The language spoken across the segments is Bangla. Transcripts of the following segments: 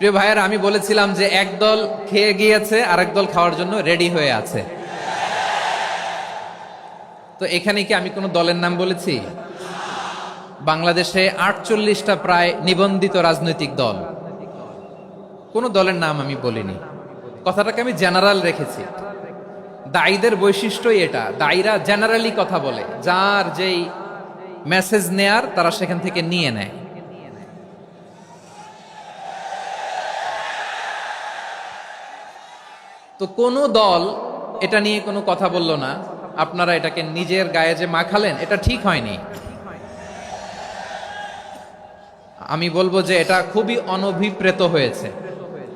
প্রিয় ভাইয়েরা, আমি বলেছিলাম যে এক দল খেয়ে গিয়েছে, আরেক দল খাওয়ার জন্য রেডি হয়ে আছে। তো এখানে কি আমি কোনো দলের নাম বলেছি? বাংলাদেশে 48টা প্রায় নিবন্ধিত রাজনৈতিক দল, কোন দলের নাম আমি বলিনি। কথাটাকে আমি জেনারেল রেখেছি। দায়ীদের বৈশিষ্ট্যই এটা, দায়ীরা জেনারেলি কথা বলে, যার যেই মেসেজ নেয়ার তারা সেখান থেকে নিয়ে নেয়। তো কোনো দল এটা নিয়ে কোনো কথা বলল না, আপনারা এটাকে নিজের গায়ে যে মাখালেন, এটা ঠিক হয়নি। আমি বলবো যে এটা খুবই অনভিপ্রেত হয়েছে।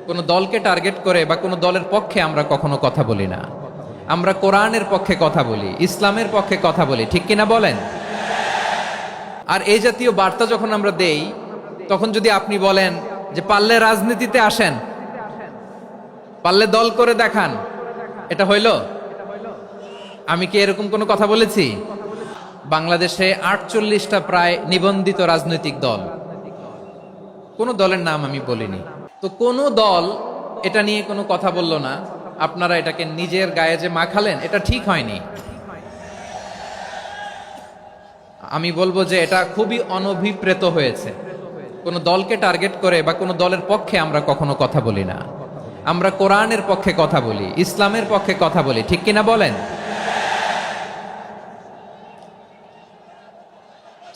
কোনো দলকে টার্গেট করে বা কোনো দলের পক্ষে আমরা কখনো কথা বলি না। আমরা কোরআনের পক্ষে কথা বলি, ইসলামের পক্ষে কথা বলি, ঠিক কিনা বলেন? আর এই জাতীয় বার্তা যখন আমরা দেই, তখন যদি আপনি বলেন যে পারলে রাজনীতিতে আসেন, পারলে দল করে দেখান, এটা হইল? আমি কি এরকম কোনো কথা বলেছি? বাংলাদেশে 48টা প্রায় নিবন্ধিত রাজনৈতিক দল, কোন দলের নাম আমি বলিনি। তো কোন দল এটা নিয়ে কোনো কথা বলল না, আপনারা এটাকে নিজের গায়ে যে মাখালেন, এটা ঠিক হয়নি। আমি বলবো যে এটা খুবই অনভিপ্রেত হয়েছে। কোনো দলকে টার্গেট করে বা কোনো দলের পক্ষে আমরা কখনো কথা বলি না। আমরা কোরআনের পক্ষে কথা বলি, ইসলামের পক্ষে কথা বলি, ঠিক কিনা বলেন?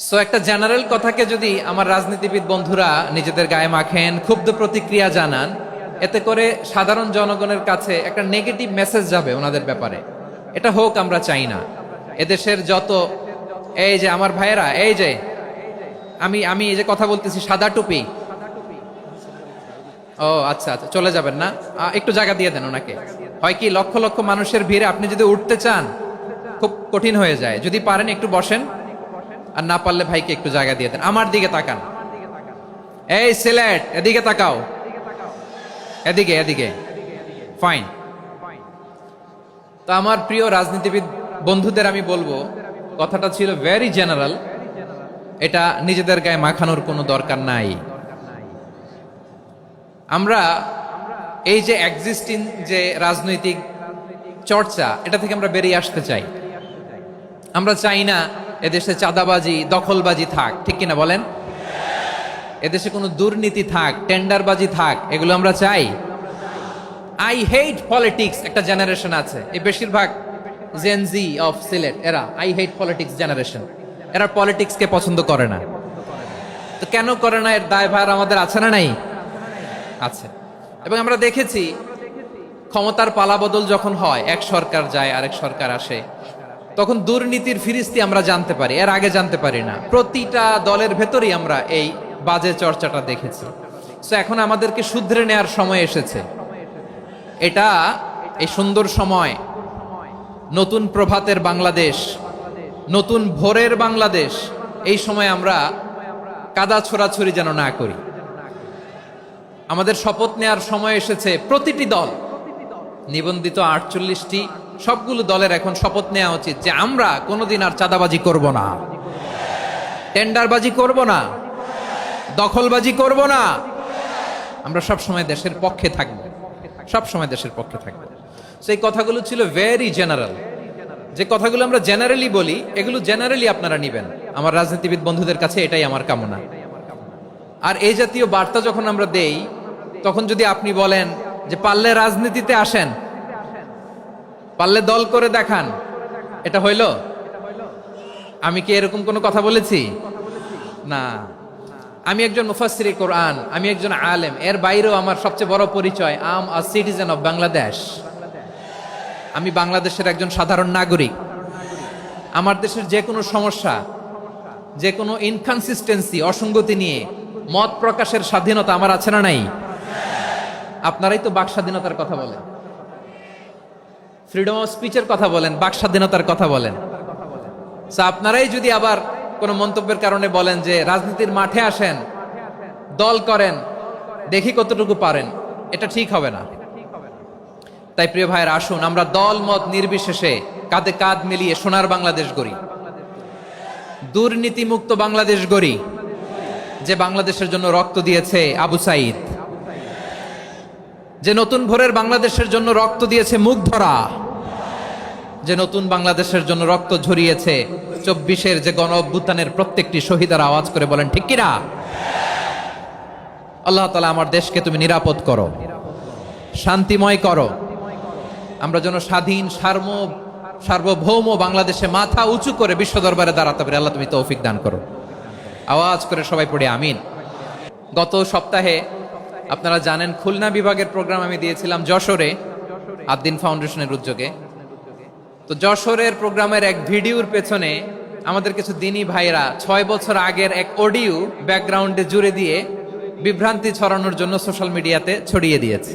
সো একটা জেনারেল কথাকে যদি আমার রাজনীতিবিদ বন্ধুরা নিজেদের গায়ে মাখেন, ক্ষুব্ধ প্রতিক্রিয়া জানান, এতে করে সাধারণ জনগণের কাছে একটা নেগেটিভ মেসেজ যাবে ওনাদের ব্যাপারে। এটা হোক আমরা চাই না। এদেশের যত এই যে আমার ভাইয়েরা, এই যে আমি এই যে কথা বলতেছি, সাদা টুপি, ও আচ্ছা আচ্ছা, চলে যাবেন না? একটু জায়গা দিয়ে দেন ওনাকে। হয় কি, লক্ষ লক্ষ মানুষের ভিড়ে আপনি যদি উঠতে চান, খুব কঠিন হয়ে যায়। যদি পারেন একটু বসেন, আর না পারলে ভাইকে একটু জায়গা দিয়ে দেন। আমার দিকে তাকান, এই সিলেট, এদিকে তাকাও, এদিকে এদিকে, ফাইন। তো আমার প্রিয় রাজনীতিবিদ বন্ধুদের আমি বলবো, কথাটা ছিল ভেরি জেনারেল, এটা নিজেদের গায়ে মাখানোর কোনো দরকার নাই। আমরা এই যে এক্সিস্টিং যে রাজনৈতিক চর্চা, এটা থেকে আমরা বেরিয়ে আসতে চাই। আমরা চাই না এদেশে চাঁদাবাজি, দখলবাজি থাক, ঠিক কিনা বলেন? এদেশে কোনো দুর্নীতি থাক, টেন্ডারবাজি থাক, এগুলো আমরা চাই। আই হেট পলিটিক্স একটা জেনারেশন আছে, এই বেশিরভাগ জেন জি অফ সিলেট, এরা আই হেট পলিটিক্স জেনারেশন। এরা পলিটিক্সকে পছন্দ করে না। তো কেন করে না, এর দায়ভার আমাদের আছে না নাই? আছে। এবং আমরা দেখেছি ক্ষমতার পালাবদল যখন হয়, এক সরকার যায় আরেক সরকার আসে, তখন দুর্নীতির ফিরিস্তি আমরা জানতে পারি, এর আগে জানতে পারি না। প্রতিটা দলের ভেতরেই আমরা এই বাজে চর্চাটা দেখেছি। সো এখন আমাদেরকে শুধরে নেওয়ার সময় এসেছে। এটা এই সুন্দর সময়, নতুন প্রভাতের বাংলাদেশ, নতুন ভোরের বাংলাদেশ, এই সময় আমরা কাদা ছোড়াছুরি যেন না করি। আমাদের শপথ নেওয়ার সময় এসেছে। প্রতিটি দল, নিবন্ধিত 48টি, সবগুলো দলের এখন শপথ নেওয়া উচিত যে আমরা কোনোদিন আর চাঁদাবাজি করব না, টেন্ডারবাজি করব না, দখলবাজি করব না। আমরা সব সময় দেশের পক্ষে থাকব, সব সময় দেশের পক্ষে থাকব। সেই কথাগুলো ছিল ভেরি জেনারেল। যে কথাগুলো আমরা জেনারেলি বলি, এগুলো জেনারেলি আপনারা নিবেন। আমার রাজনীতিবিদ বন্ধুদের কাছে এটাই আমার কামনা। আর এই জাতীয় বার্তা যখন আমরা দেই, তখন যদি আপনি বলেন যে পারলে রাজনীতিতে আসেন, পারলে দল করে দেখান, এটা হইল? আমি কি এরকম কোনো কথা বলেছি? না। আমি একজন মুফাসসিরে কোরআন, আমি একজন আলেম, এর বাইরেও আমার সবচেয়ে বড় পরিচয়, আম আ সিটিজেন অফ বাংলাদেশ। আমি বাংলাদেশের একজন সাধারণ নাগরিক। আমার দেশের যে কোনো সমস্যা, যে কোনো ইনকনসিস্টেন্সি, অসঙ্গতি নিয়ে মত প্রকাশের স্বাধীনতা আমার আছে না নাই? আপনারাই তো বাক স্বাধীনতার কথা বলেন, ফ্রিডম অফ স্পিচের কথা বলেন, বাক স্বাধীনতার কথা বলেন। আপনারাই যদি আবার কোন মন্তব্যের কারণে বলেন যে রাজনীতির মাঠে আসেন, দল করেন, দেখি কতটুকু পারেন, এটা ঠিক হবে না। তাই প্রিয় ভাইয়ের, আসুন আমরা দল মত নির্বিশেষে কাঁধে কাঁধ মিলিয়ে সোনার বাংলাদেশ গড়ি, দুর্নীতিমুক্ত বাংলাদেশ গড়ি, যে বাংলাদেশের জন্য রক্ত দিয়েছে আবু সাইদ, যে নতুন ভোরের বাংলাদেশের জন্য রক্ত দিয়েছে মুগ্ধরা, যে নতুন বাংলাদেশের জন্য রক্ত ঝরিয়েছে 24-এর যে গণ অভ্যুত্থানের প্রত্যেকটি শহীদের আওয়াজ করে বলেন ঠিক কিনা? আল্লাহ তাআলা আমার দেশকে তুমি নিরাপদ করো, শান্তিময় করো, আমরা যেন স্বাধীন সার্বভৌম বাংলাদেশে মাথা উঁচু করে বিশ্ব দরবারে দাঁড়াতে পারি। আল্লাহ তুমি তৌফিক দান করো। আওয়াজ করে সবাই পড়ে আমিন। গত সপ্তাহে আপনারা জানেন খুলনা বিভাগের প্রোগ্রাম আমি দিয়েছিলাম যশোরে আদ্দিন ফাউন্ডেশনের উদ্যোগে। তো যশোরের প্রোগ্রামের এক ভিডিওর পেছনে আমাদের কিছু দিনী ভাইরা 6 বছর আগের এক অডিও ব্যাকগ্রাউন্ডে জুড়ে দিয়ে বিভ্রান্তি ছড়ানোর জন্য সোশ্যাল মিডিয়াতে ছড়িয়ে দিয়েছে।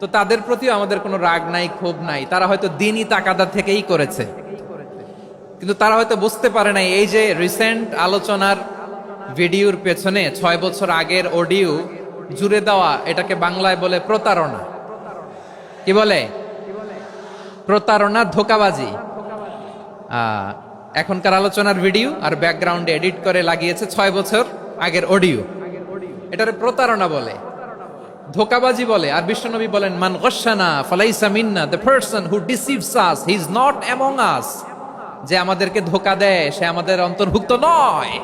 তো তাদের প্রতিও আমাদের কোনো রাগ নাই, ক্ষোভ নাই, তারা হয়তো দিনই তাকাদা থেকেই করেছে, কিন্তু তারা হয়তো বুঝতে পারে নাই এই যে রিসেন্ট আলোচনার ভিডিওর পেছনে 6 বছর আগের অডিও জুড়ে দেওয়া, এটাকে বাংলায় বলে প্রতারণা। কি বলে? প্রতারণা, ধোঁকাবাজি। এখনকার আলোচনার ভিডিও আর ব্যাকগ্রাউন্ডে এডিট করে লাগিয়েছে 6 বছর আগের অডিও। এটারে প্রতারণা বলে, ধোঁকাবাজি বলে। আর বিশ্বনবী বলেন মান গশানা ফালাইসা মিন্না, the person who deceives us he is not among us. যে আমাদেরকে ধোঁকা দেয় সে আমাদের অন্তর্ভুক্ত নয়।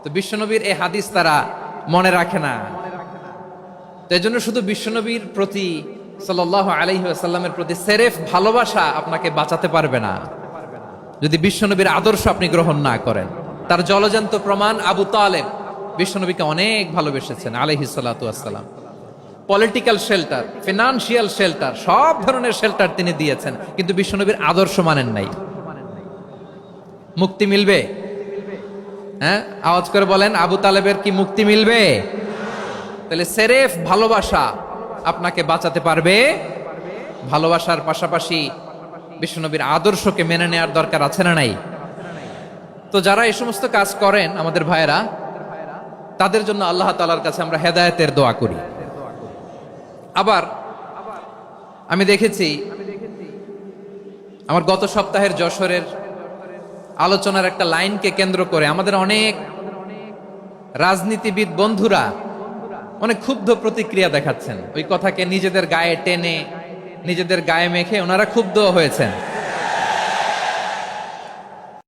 তো বিশ্বনবীর এই হাদিস তারা মনে রাখে না। তো এজন্য শুধু বিশ্বনবীর প্রতি সাল্লাল্লাহু আলাইহি ওয়াসাল্লামের প্রতি সেরেফ ভালোবাসা আপনাকে বাঁচাতে পারবে না যদি বিশ্বনবীর আদর্শ আপনি গ্রহণ না করেন। তার জলজান্ত প্রমাণ আবু তালেব বিশ্বনবীকে অনেক ভালোবেসেছেন আলাইহিস সালাতু ওয়াসসালাম। পলিটিক্যাল শেল্টার, ফিনান্সিয়াল শেল্টার, সব ধরনের শেল্টার তিনি দিয়েছেন, কিন্তু বিশ্বনবীর আদর্শ মানেন নাই। মুক্তি মিলবে? হ্যাঁ, আওয়াজ করে বলেন, আবু তালেবের কি মুক্তি মিলবে? তাহলে সেরেফ ভালোবাসা আপনাকে বাঁচাতে পারবে। ভালোবাসার পাশাপাশি বিশ্বনবীর আদর্শকে মেনে নেওয়ার দরকার আছে না নাই? তো যারা এই সমস্ত কাজ করেন আমাদের ভাইয়েরা, তাদের জন্য আল্লাহ তাআলার কাছে আমরা হেদায়েতের দোয়া করি। আবার আমি দেখেছি আমার গত সপ্তাহের যশোরের আলোচনার একটা লাইনকে কেন্দ্র করে আমাদের অনেক রাজনীতিবিদ বন্ধুরা অনেক ক্ষুব্ধ প্রতিক্রিয়া দেখাচ্ছেন। ওই কথাকে নিজেদের গায়ে টেনে, নিজেদের গায়ে মেখে ওনারা ক্ষুব্ধ হয়েছেন।